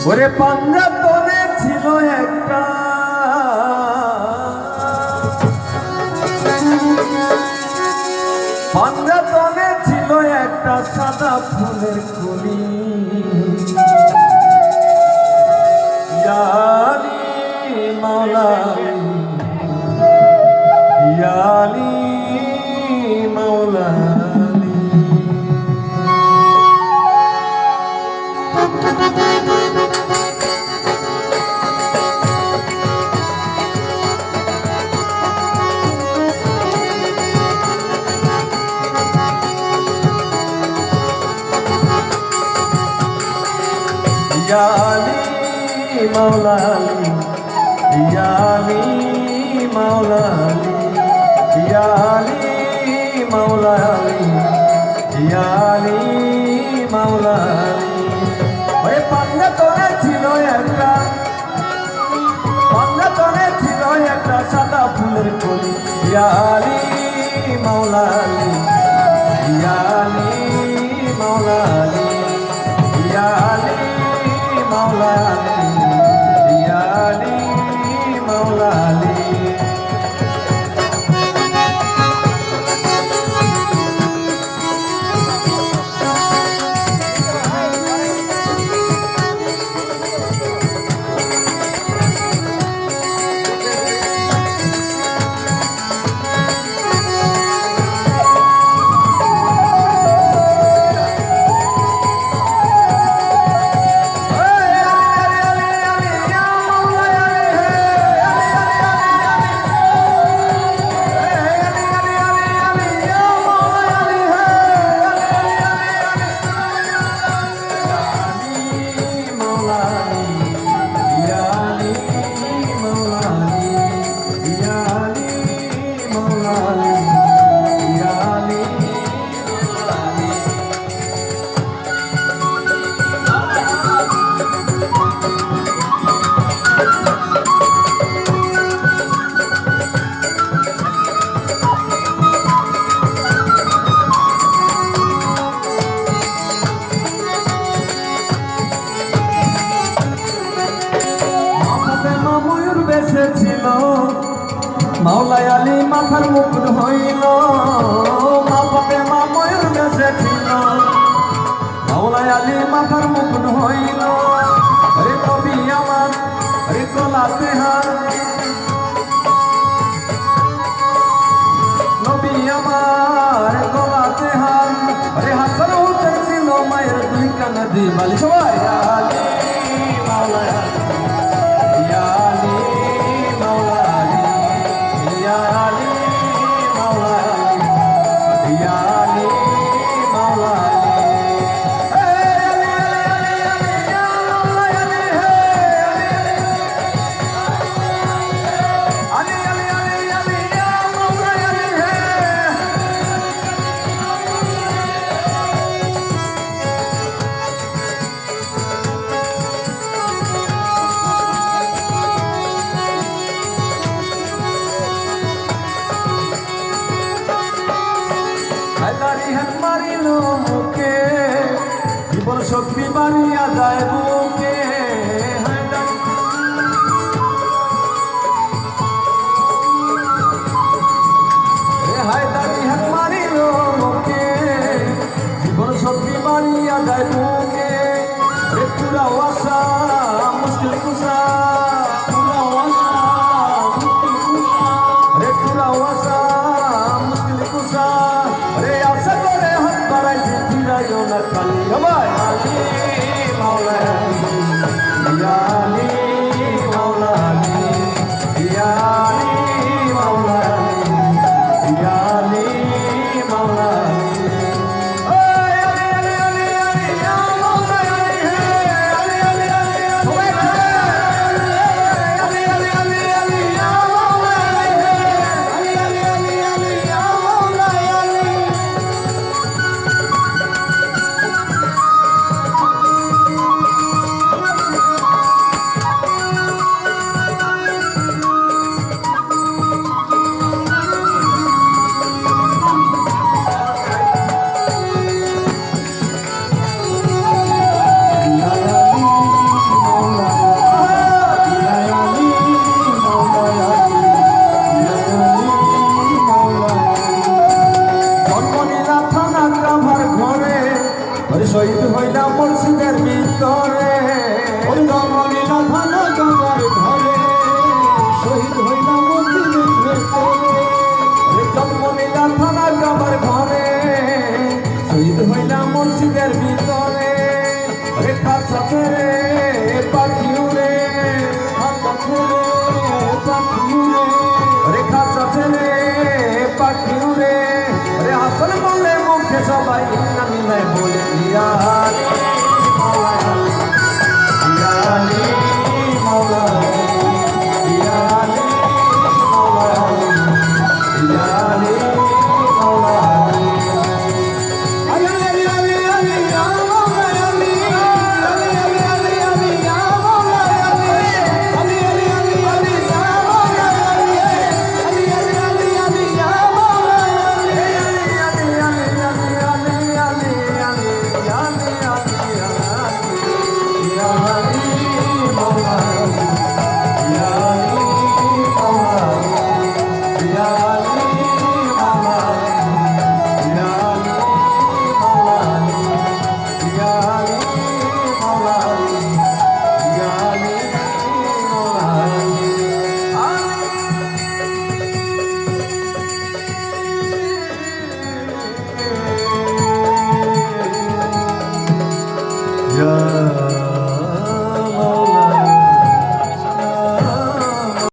ওরে পাঞ্জাতনে ছিল একটা পাঞ্জাতনে ছিল একটা সাদা ফুলের কলি ইয়ালি মাওলা ইয়ালি মাওলা याली मौलाली याली मौलाली याली मौलाली याली मौलाली ওরে পাঞ্জাতনে ছিল একটা সাদা ফুলের কলি ইয়ালি মৌলালি ইয়ালি মৌলালি ইয়ালি मौलाली याली मौलाली মাওলাই আলী মাথার মুকুট হইল মা বাপে মা ময়ূর বেশে ছিল মাওলাই আলী মাথার মুকুট হইল রে কবি আমার রে গলাতে হার নবী আমার গলাতে হার রে হাসান হোসেন ছিল মায়ের দুই কানে দিবালি সবাই আলী মাওলাই আলী মারিল মুখে জীবন শক্তি বাড়িয়া যায় বুকে হায়দারি হাত মারিল মুখে জীবন শক্তি বাড়িয়া যায় বুকে পুরা আশা মুশকিল কুসা পুরা আশা মুশকিল কুসা রে পুরা আশা মুশকিল কুসা রে আশা করে হাত বাড়াইছে ফিরাইও না খালি সবাই আলী মাওলালি ইয়ালি মাওলালি ইয়ালি মাওলালি ইয়ালি মাওলালি শহীদ হইলাম মসজিদের ভিতরে ওই জন্মলীলা থানা কাবার ঘরে শহীদ হইলাম মসজিদের ভেতরে জন্ম নিলাম থানার কাবার ঘরে শহীদ হইলাম মসজিদের ভিতরে খাঁচা ছেড়ে পাখি উড়ে খাঁচা ছেড়ে পাখি উড়ে খাঁচা ছেড়ে পাখি উড়ে হাসন বলে মুখে সবাই ইন্না লিল্লাহি বলে দিয়া